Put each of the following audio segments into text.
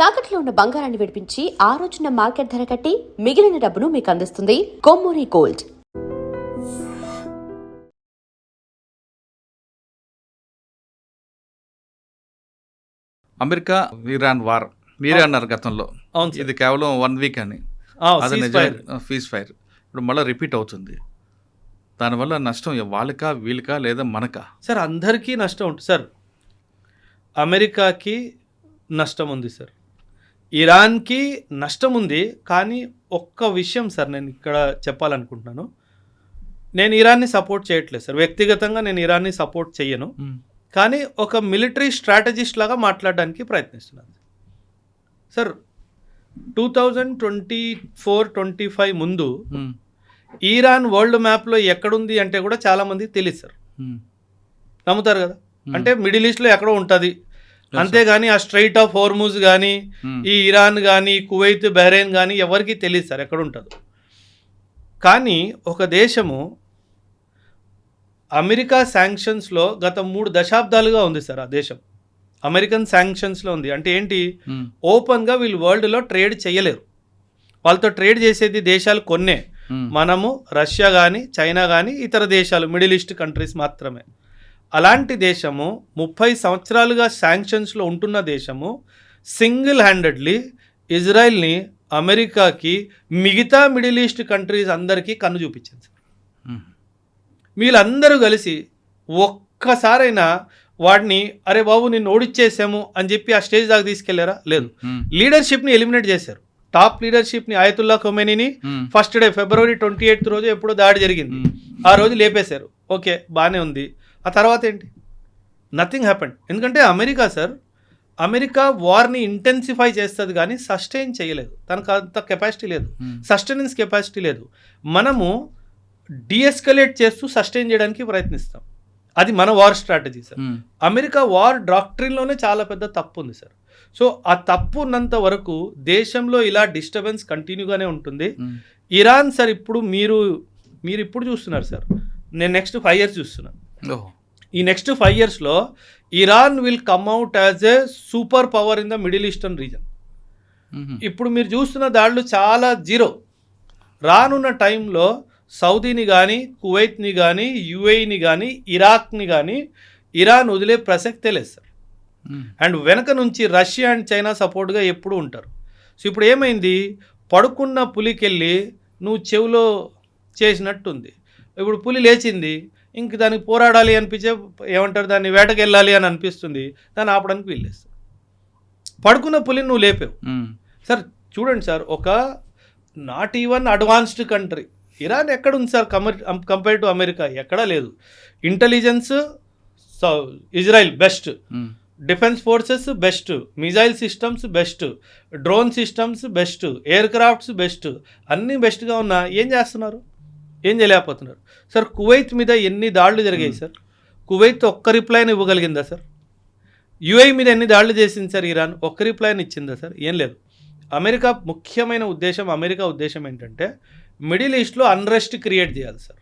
తాకట్లో ఉన్న బంగారాన్ని విడిపించి ఆ రోజున మార్కెట్ ధర కట్టి మిగిలిన డబ్బును మీకు అందిస్తుంది Kommuri gold. America Iran war మీరే అన్నారు గతంలో. అవును, ఇది కేవలం 1 వీక్ అని. అది ఫీజ్ ఫైర్ ఇప్పుడు మళ్ళీ రిపీట్ అవుతుంది. దానివల్ల నష్టం వాళ్ళకా వీళ్ళకా లేదా మనకా? సార్ అందరికీ నష్టం ఉంటుంది సార్. అమెరికాకి నష్టం ఉంది సార్, ఇరాన్కి నష్టం ఉంది. కానీ ఒక్క విషయం సార్ నేను ఇక్కడ చెప్పాలనుకుంటున్నాను. నేను ఇరాన్ని సపోర్ట్ చేయట్లేదు సార్, వ్యక్తిగతంగా నేను ఇరాన్ని సపోర్ట్ చేయను. కానీ ఒక మిలిటరీ స్ట్రాటజిస్ట్ లాగా మాట్లాడడానికి ప్రయత్నిస్తున్నాను సార్. 2024-25 ముందు ఇరాన్ వరల్డ్ మ్యాప్లో ఎక్కడుంది అంటే కూడా చాలామందికి తెలియదు సార్. నమ్ముతారు కదా? అంటే మిడిల్ ఈస్ట్లో ఎక్కడో ఉంటుంది, అంతేగాని ఆ స్ట్రైట్ ఆఫ్ హోర్ముజ్ కానీ ఈ ఇరాన్ కానీ కువైత్ బహ్రెయిన్ కానీ ఎవరికి తెలియదు సార్ ఎక్కడ ఉంటుందో. కానీ ఒక దేశము అమెరికా శాంక్షన్స్లో గత 3 దశాబ్దాలుగా ఉంది సార్. ఆ దేశం అమెరికన్ శాంక్షన్స్లో ఉంది. అంటే ఏంటి, ఓపెన్గా వీళ్ళు వరల్డ్లో ట్రేడ్ చేయలేరు. వాళ్ళతో ట్రేడ్ చేసేది దేశాలు కొన్నే, మనము రష్యా కానీ చైనా కానీ ఇతర దేశాలు మిడిల్ ఈస్ట్ కంట్రీస్ మాత్రమే. అలాంటి దేశము 30 సంవత్సరాలుగా శాంక్షన్స్లో ఉంటున్న దేశము సింగిల్ హ్యాండెడ్లీ ఇజ్రాయెల్ని అమెరికాకి మిగతా మిడిల్ ఈస్ట్ కంట్రీస్ అందరికీ కన్ను చూపించింది సార్. వీళ్ళందరూ కలిసి ఒక్కసారైనా వాడిని అరే బాబు నిన్ను ఓడిచ్చేసాము అని చెప్పి ఆ స్టేజ్ దాకా తీసుకెళ్లారా? లేదు. లీడర్షిప్ని ఎలిమినేట్ చేశారు. టాప్ లీడర్షిప్ని ఆయతుల్లా ఖొమైనీని ఫస్ట్ డే February 28 రోజు ఎప్పుడో దాడి జరిగింది, ఆ రోజు లేపేశారు. ఓకే, బాగానే ఉంది. ఆ తర్వాత ఏంటి? Nothing happened. ఎందుకంటే అమెరికా సార్, అమెరికా వార్ని ఇంటెన్సిఫై చేస్తుంది కానీ సస్టైన్ చేయలేదు. తనకు అంత కెపాసిటీ లేదు, సస్టైనెన్స్ కెపాసిటీ లేదు. మనము డీఎస్కలేట్ చేస్తూ సస్టైన్ చేయడానికి ప్రయత్నిస్తాం. అది మన war strategy sir. America war డాక్ట్రిన్లోనే చాలా పెద్ద తప్పు ఉంది సార్. సో ఆ తప్పు ఉన్నంత వరకు దేశంలో ఇలా డిస్టర్బెన్స్ కంటిన్యూగానే ఉంటుంది. ఇరాన్ సార్ ఇప్పుడు మీరు ఇప్పుడు చూస్తున్నారు సార్, నేను నెక్స్ట్ 5 years చూస్తున్నాను. ఈ నెక్స్ట్ 5 yearsలో Iran will come out as a super power in the middle eastern region. ఇప్పుడు మీరు చూస్తున్న దాడులు చాలా జీరో. రానున్న టైంలో సౌదీని కానీ కువైత్ని కానీ యుఏఈని కానీ ఇరాక్ని కానీ ఇరాన్ వదిలే ప్రసక్తే లేదు సార్. అండ్ వెనక నుంచి రష్యా అండ్ చైనా సపోర్ట్గా ఎప్పుడు ఉంటారు. సో ఇప్పుడు ఏమైంది, పడుకున్న పులికెళ్ళి నువ్వు చెవిలో చేసినట్టుంది. ఇప్పుడు పులి లేచింది, ఇంక దానికి పోరాడాలి అనిపించే ఏమంటారు దాన్ని వేటకెళ్ళాలి అని అనిపిస్తుంది, దాన్ని ఆపడానికి వీల్లేస్తుంది. పడుకున్న పులిని నువ్వు లేపావు సార్. చూడండి సార్, ఒక not even advanced country Iran ఎక్కడుంది సార్ కంపేర్ టు అమెరికా? ఎక్కడా లేదు. Intelligence Israel best, defence forces best, missile systems best, drone systems best, air crafts best, అన్నీ బెస్ట్గా ఉన్నా ఏం చేస్తున్నారు? ఏం చేయలేకపోతున్నారు సార్. కువైత్ మీద ఎన్ని దాడులు జరిగాయి సార్? కువైత్ ఒక్క రిప్లైని ఇవ్వగలిగిందా సార్? యుఏఈ మీద ఎన్ని దాడులు చేసింది సార్ ఇరాన్? ఒక్క రిప్లైని ఇచ్చిందా సార్? ఏం లేదు. అమెరికా ముఖ్యమైన ఉద్దేశం, అమెరికా ఉద్దేశం ఏంటంటే మిడిల్ ఈస్ట్లో అన్రెస్ట్ క్రియేట్ చేయాలి సార్.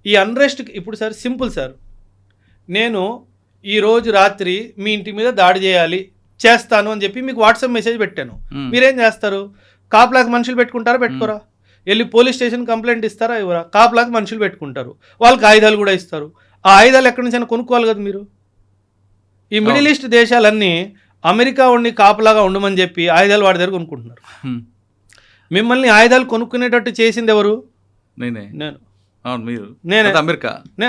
ఈ అన్రెస్ట్ ఇప్పుడు సార్ సింపుల్ సార్, నేను ఈరోజు రాత్రి మీ ఇంటి మీద దాడి చేస్తాను అని చెప్పి మీకు వాట్సాప్ మెసేజ్ పెట్టాను. మీరేం చేస్తారు? కాపులాకి మనుషులు పెట్టుకుంటారా? పెట్టుకోరా? వెళ్ళి పోలీస్ స్టేషన్ కంప్లైంట్ ఇస్తారా? ఇవ్వరా? కాపులాకి మనుషులు పెట్టుకుంటారు, వాళ్ళకి ఆయుధాలు కూడా ఇస్తారు. ఆ ఆయుధాలు ఎక్కడి నుంచైనా కొనుక్కోవాలి కదా మీరు. ఈ మిడిల్ ఈస్ట్ దేశాలన్నీ అమెరికా ఉండి కాపులాగా ఉండమని చెప్పి ఆయుధాలు వాడి దగ్గర కొనుక్కుంటున్నారు. మిమ్మల్ని ఆయుధాలు కొనుక్కునేటట్టు చేసింది ఎవరు? నేను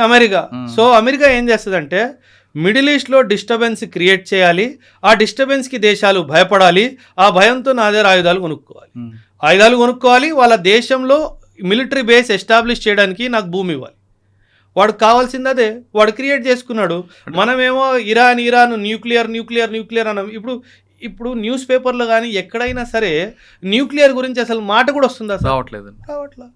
అమెరికా. సో అమెరికా ఏం చేస్తుందంటే మిడిల్ ఈస్ట్లో డిస్టర్బెన్స్ క్రియేట్ చేయాలి, ఆ డిస్టర్బెన్స్కి దేశాలు భయపడాలి, ఆ భయంతో నా దగ్గర ఆయుధాలు కొనుక్కోవాలి, వాళ్ళ దేశంలో మిలిటరీ బేస్ ఎస్టాబ్లిష్ చేయడానికి నాకు భూమి ఇవ్వాలి. వాడు కావాల్సింది అదే, వాడు క్రియేట్ చేసుకున్నాడు. మనమేమో ఇరాన్ న్యూక్లియర్ అన్నాం. ఇప్పుడు న్యూస్ పేపర్లో కానీ ఎక్కడైనా సరే న్యూక్లియర్ గురించి అసలు మాట కూడా వస్తుందా? రావట్లా.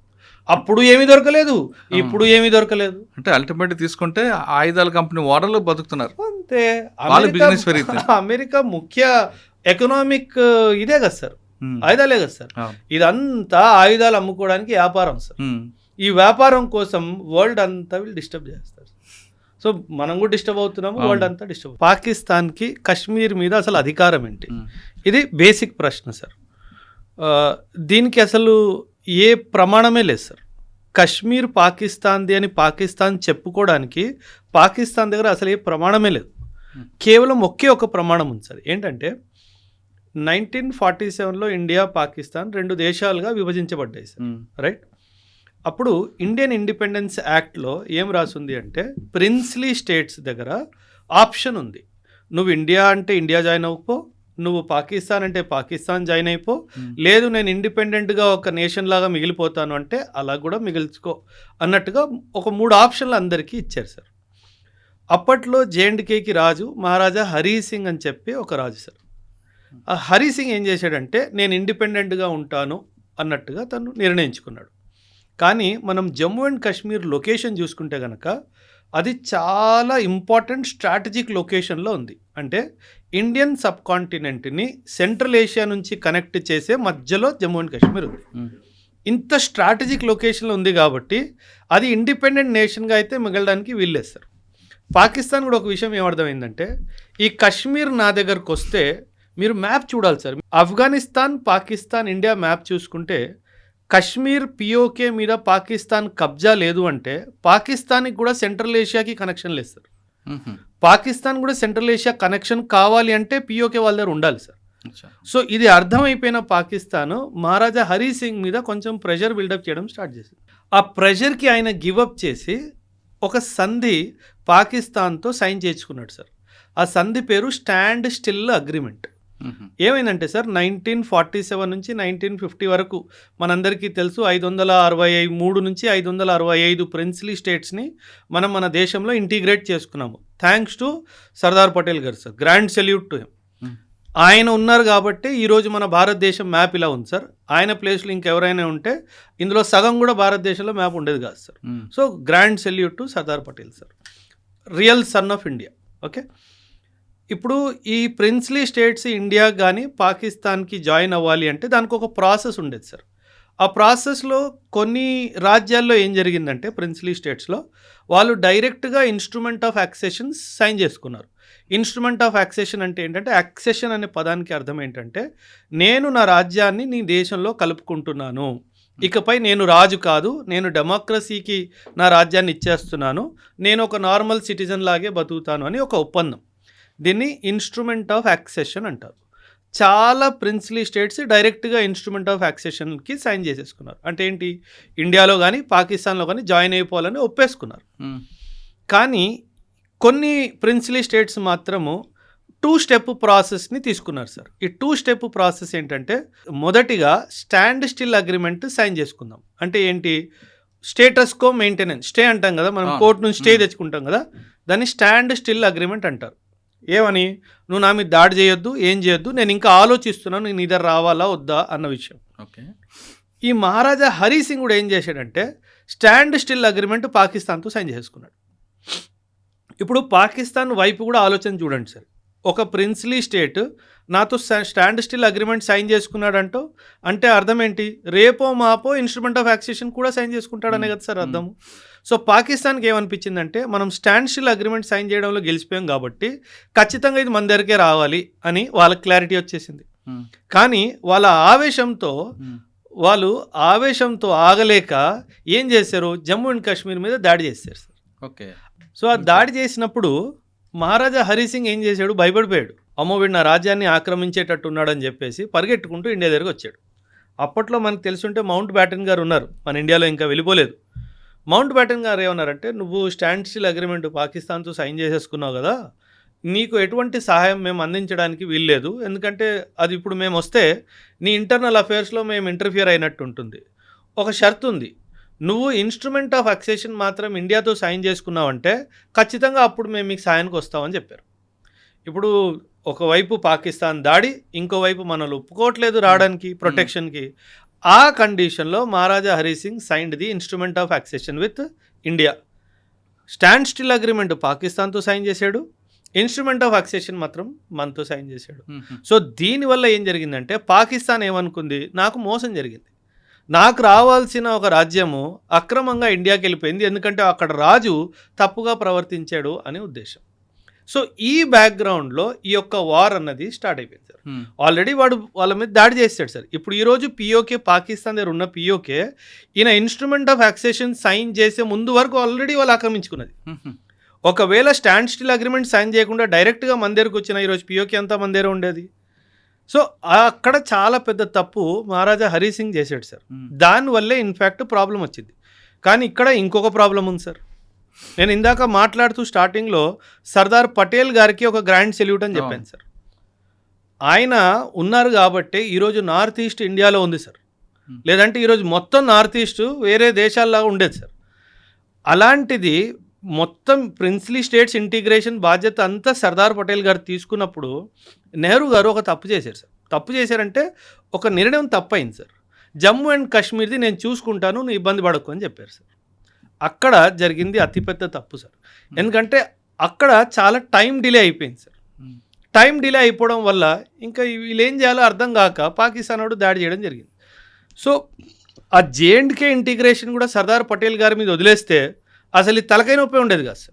అప్పుడు ఏమీ దొరకలేదు, ఇప్పుడు ఏమీ దొరకలేదు. అంటే అల్టిమేట్ తీసుకుంటే ఆయుధాల కంపెనీ ఓనర్లు బతుకుతున్నారు అంతే. అమెరికా ముఖ్య ఎకనామిక్ ఇదే కదా సార్, ఆయుధాలే కదా సార్. ఇదంతా ఆయుధాలు అమ్ముకోవడానికి వ్యాపారం సార్. ఈ వ్యాపారం కోసం వరల్డ్ అంతా వీళ్ళు డిస్టర్బ్ చేస్తారు. సో మనం కూడా డిస్టర్బ్ అవుతున్నాము, వరల్డ్ అంతా డిస్టర్బ్. పాకిస్తాన్కి కశ్మీర్ మీద అసలు అధికారం ఏంటి? ఇది బేసిక్ ప్రశ్న సార్. దీనికి అసలు ఏ ప్రమాణమే లేదు సార్. కశ్మీర్ పాకిస్తాన్ది అని పాకిస్తాన్ చెప్పుకోవడానికి పాకిస్తాన్ దగ్గర అసలు ఏ ప్రమాణమే లేదు. కేవలం ఒకే ఒక ప్రమాణం ఉంది సార్. ఏంటంటే 1947లో ఇండియా పాకిస్తాన్ 2 దేశాలుగా విభజించబడ్డాయి సార్, రైట్? అప్పుడు ఇండియన్ ఇండిపెండెన్స్ యాక్ట్లో ఏం రాసింది అంటే ప్రిన్స్లీ స్టేట్స్ దగ్గర ఆప్షన్ ఉంది. నువ్వు ఇండియా అంటే ఇండియా జాయిన్ అవ్వకపో, నువ్వు పాకిస్తాన్ అంటే పాకిస్తాన్ జాయిన్ అయిపో, లేదు నేను ఇండిపెండెంట్గా ఒక నేషన్ లాగా మిగిలిపోతాను అంటే అలా కూడా మిగిల్చుకో అన్నట్టుగా ఒక 3 ఆప్షన్లు అందరికీ ఇచ్చారు సార్. అప్పట్లో జేఎండ్కేకి రాజు మహారాజా హరీ సింగ్ అని చెప్పి ఒక రాజు సార్. ఆ హరీ సింగ్ ఏం చేశాడంటే నేను ఇండిపెండెంట్గా ఉంటాను అన్నట్టుగా తను నిర్ణయించుకున్నాడు. కానీ మనం జమ్మూ అండ్ కాశ్మీర్ లొకేషన్ చూసుకుంటే కనుక అది చాలా ఇంపార్టెంట్ స్ట్రాటజిక్ లొకేషన్లో ఉంది. అంటే ఇండియన్ సబ్ కాంటినెంట్ని సెంట్రల్ ఏషియా నుంచి కనెక్ట్ చేసే మధ్యలో జమ్మూ అండ్ కాశ్మీర్ ఉంది. ఇంత స్ట్రాటజిక్ లొకేషన్లో ఉంది కాబట్టి అది ఇండిపెండెంట్ నేషన్గా అయితే మిగలడానికి వీల్లేదు సార్. పాకిస్తాన్ కూడా ఒక విషయం ఏమర్థమైందంటే ఈ కశ్మీర్ నా దగ్గరకు వస్తే మీరు మ్యాప్ చూడాలి sir. Afghanistan, Pakistan, India map చూసుకుంటే కశ్మీర్ పిఓకే మీద పాకిస్తాన్ కబ్జా లేదు అంటే పాకిస్తాన్కి కూడా సెంట్రల్ ఏషియాకి కనెక్షన్ లేదు సార్. పాకిస్తాన్ కూడా సెంట్రల్ ఏషియా కనెక్షన్ కావాలి అంటే పిఓకే వాళ్ళ దగ్గర ఉండాలి సార్. సో ఇది అర్థమైపోయిన పాకిస్తాన్ మహారాజా హరీ సింగ్ మీద కొంచెం ప్రెషర్ బిల్డప్ చేయడం స్టార్ట్ చేసింది. ఆ ప్రెషర్కి ఆయన గివప్ చేసి ఒక సంధి పాకిస్తాన్తో సైన్ చేయించుకున్నాడు సార్. ఆ సంధి పేరు స్టాండ్ స్టిల్ అగ్రిమెంట్. ఏమైందంటే సార్ 1947 నుంచి 1950 వరకు మనందరికీ తెలుసు 563 నుంచి 565 ప్రిన్స్లీ స్టేట్స్ని మనం మన దేశంలో ఇంటిగ్రేట్ చేసుకున్నాము. థ్యాంక్స్ టు సర్దార్ పటేల్ గారు sir, grand salute to him. ఆయన ఉన్నారు కాబట్టి ఈరోజు మన భారతదేశం మ్యాప్ ఇలా ఉంది సార్. ఆయన ప్లేస్లో ఇంకెవరైనా ఉంటే ఇందులో సగం కూడా భారతదేశంలో మ్యాప్ ఉండేది కాదు sir. So grand salute to Sardar Patel sir, real son of India. Okay, ఇప్పుడు ఈ ప్రిన్స్లీ స్టేట్స్ ఇండియా కానీ పాకిస్తాన్కి జాయిన్ అవ్వాలి అంటే దానికి ఒక ప్రాసెస్ ఉండేది సార్. ఆ ప్రాసెస్లో కొన్ని రాజ్యాల్లో ఏం జరిగిందంటే ప్రిన్స్లీ స్టేట్స్లో వాళ్ళు డైరెక్ట్గా ఇన్స్ట్రుమెంట్ ఆఫ్ యాక్సెషన్ సైన్ చేసుకున్నారు. ఇన్స్ట్రుమెంట్ ఆఫ్ యాక్సెషన్ అంటే ఏంటంటే యాక్సెషన్ అనే పదానికి అర్థం ఏంటంటే నేను నా రాజ్యాన్ని నీ దేశంలో కలుపుకుంటున్నాను, ఇకపై నేను రాజు కాదు, నేను డెమోక్రసీకి నా రాజ్యాన్ని ఇచ్చేస్తున్నాను, నేను ఒక నార్మల్ సిటిజన్ లాగే బతుకుతాను అని ఒక ఒప్పందం. దీన్ని ఇన్స్ట్రుమెంట్ ఆఫ్ యాక్సెషన్ అంటారు. చాలా ప్రిన్స్లీ స్టేట్స్ డైరెక్ట్గా ఇన్స్ట్రుమెంట్ ఆఫ్ యాక్సెషన్కి సైన్ చేసేసుకున్నారు. అంటే ఏంటి, ఇండియాలో కానీ పాకిస్తాన్లో కానీ జాయిన్ అయిపోవాలని ఒప్పేసుకున్నారు. కానీ కొన్ని ప్రిన్స్లీ స్టేట్స్ మాత్రము 2 స్టెప్ ప్రాసెస్ని తీసుకున్నారు సార్. ఈ 2 స్టెప్ ప్రాసెస్ ఏంటంటే మొదటిగా స్టాండ్ స్టిల్ అగ్రిమెంట్ సైన్ చేసుకుందాం. అంటే ఏంటి, స్టేటస్ కో మెయింటెనెన్స్, స్టే అంటాం కదా మనం, కోర్టు నుంచి స్టే తెచ్చుకుంటాం కదా, దాన్ని స్టాండ్ స్టిల్ అగ్రిమెంట్ అంటారు. ఏమని, నువ్వు నా మీద దాడి చేయొద్దు, ఏం చేయొద్దు, నేను ఇంకా ఆలోచిస్తున్నాను నేను ఇద్దరు రావాలా వద్దా అన్న విషయం. ఓకే, ఈ మహారాజా హరీ సింగ్ కూడా ఏం చేశాడంటే స్టాండ్ స్టిల్ అగ్రిమెంట్ పాకిస్తాన్తో సైన్ చేసుకున్నాడు. ఇప్పుడు పాకిస్తాన్ వైపు కూడా ఆలోచన చూడండి సార్. ఒక ప్రిన్స్లీ స్టేట్ నాతో స్టాండ్ స్టిల్ అగ్రిమెంట్ సైన్ చేసుకున్నాడంటో అంటే అర్థం ఏంటి, రేపో మాపో ఇన్స్ట్రుమెంట్ ఆఫ్ యాక్సెషన్ కూడా సైన్ చేసుకుంటాడనే కదా సార్ అర్థము. సో పాకిస్తాన్కి ఏమనిపించిందంటే మనం స్టాండ్ స్టిల్ అగ్రిమెంట్ సైన్ చేయడంలో గెలిచిపోయాం కాబట్టి ఖచ్చితంగా ఇది మన దగ్గరికే రావాలి అని వాళ్ళకి క్లారిటీ వచ్చేసింది. కానీ వాళ్ళ ఆవేశంతో ఆగలేక ఏం చేశారు, జమ్మూ అండ్ కాశ్మీర్ మీద దాడి చేశారు సార్. ఓకే, సో ఆ దాడి చేసినప్పుడు మహారాజా హరీ సింగ్ ఏం చేశాడు, భయపడిపోయాడు. అమ్మో వీడు నా రాజ్యాన్ని ఆక్రమించేటట్టు ఉన్నాడని చెప్పేసి పరిగెట్టుకుంటూ ఇండియా దగ్గరకు వచ్చాడు. అప్పట్లో మనకు తెలుసుంటే మౌంట్ బ్యాటన్ గారు ఉన్నారు, మన ఇండియాలో ఇంకా వెళ్ళిపోలేదు. మౌంట్ బ్యాటన్ గారు ఏమన్నారంటే, నువ్వు స్టాండ్ స్టిల్ అగ్రిమెంట్ పాకిస్తాన్తో సైన్ చేసేసుకున్నావు కదా, నీకు ఎటువంటి సహాయం మేము అందించడానికి వీల్లేదు, ఎందుకంటే అది ఇప్పుడు మేము వస్తే నీ ఇంటర్నల్ అఫేర్స్లో మేము ఇంటర్ఫియర్ అయినట్టు ఉంటుంది. ఒక షరతు ఉంది, నువ్వు ఇన్స్ట్రుమెంట్ ఆఫ్ యాక్సెషన్ మాత్రం ఇండియాతో సైన్ చేసుకున్నావంటే ఖచ్చితంగా అప్పుడు మేము మీకు సాయానికి వస్తామని చెప్పారు. ఇప్పుడు ఒకవైపు పాకిస్తాన్ దాడి, ఇంకోవైపు మనల్ని ఒప్పుకోవట్లేదు రావడానికి ప్రొటెక్షన్కి. ఆ కండిషన్లో Maharaja Hari Singh signed the instrument of accession with India. Stand still agreement పాకిస్తాన్తో సైన్ చేశాడు, ఇన్స్ట్రుమెంట్ ఆఫ్ యాక్సెషన్ మాత్రం మనతో సైన్ చేశాడు. సో దీనివల్ల ఏం జరిగిందంటే పాకిస్తాన్ ఏమనుకుంది, నాకు మోసం జరిగింది, నాకు రావాల్సిన ఒక రాజ్యము అక్రమంగా ఇండియాకి వెళ్ళిపోయింది, ఎందుకంటే అక్కడ రాజు తప్పుగా ప్రవర్తించాడు అనే ఉద్దేశం. సో ఈ బ్యాక్గ్రౌండ్లో ఈ యొక్క వార్ అన్నది స్టార్ట్ అయిపోయింది సార్. ఆల్రెడీ వాడు వాళ్ళ మీద దాడి చేస్తాడు సార్. ఇప్పుడు ఈరోజు పిఓకే, పాకిస్తాన్ దగ్గర ఉన్న పిఓకే ఈయన ఇన్స్ట్రుమెంట్ ఆఫ్ యాక్సెషన్ సైన్ చేసే ముందు వరకు ఆల్రెడీ వాళ్ళు ఆక్రమించుకున్నది. ఒకవేళ స్టాండ్ స్టిల్ అగ్రిమెంట్ సైన్ చేయకుండా డైరెక్ట్గా మన దగ్గరకు వచ్చిన ఈరోజు పిఓకే అంతా మన దగ్గర ఉండేది. సో అక్కడ చాలా పెద్ద తప్పు మహారాజా హరి సింగ్ చేశాడు సార్. దానివల్లే ఇన్ఫ్యాక్ట్ ప్రాబ్లం వచ్చింది. కానీ ఇక్కడ ఇంకొక ప్రాబ్లం ఉంది సార్. నేను ఇందాక మాట్లాడుతూ స్టార్టింగ్లో సర్దార్ పటేల్ గారికి ఒక గ్రాండ్ సెల్యూట్ అని చెప్పాను సార్. ఆయన ఉన్నారు కాబట్టి ఈరోజు నార్త్ ఈస్ట్ ఇండియాలో ఉంది సార్. లేదంటే ఈరోజు మొత్తం నార్త్ ఈస్ట్ వేరే దేశాల్లాగా ఉండేది సార్. అలాంటిది మొత్తం ప్రిన్స్లీ స్టేట్స్ ఇంటిగ్రేషన్ బాధ్యత అంతా సర్దార్ పటేల్ గారు తీసుకున్నప్పుడు నెహ్రూ గారు ఒక తప్పు చేశారు సార్. తప్పు చేశారంటే ఒక నిర్ణయం తప్పైంది సార్. జమ్మూ అండ్ కాశ్మీర్ది నేను చూసుకుంటాను, నువ్వు ఇబ్బంది పడకు అని చెప్పారు సార్. అక్కడ జరిగింది అతిపెద్ద తప్పు సార్. ఎందుకంటే అక్కడ చాలా టైం డిలే అయిపోయింది సార్. టైం డిలే అయిపోవడం వల్ల ఇంకా వీళ్ళు ఏం చేయాలో అర్థం కాక పాకిస్తాన్ వాడు దాడి చేయడం జరిగింది. సో ఆ జేఎండ్కే ఇంటిగ్రేషన్ కూడా సర్దార్ పటేల్ గారి మీద వదిలేస్తే అసలు ఈ తలకాయ నొప్పి ఉండేది కాదు సార్.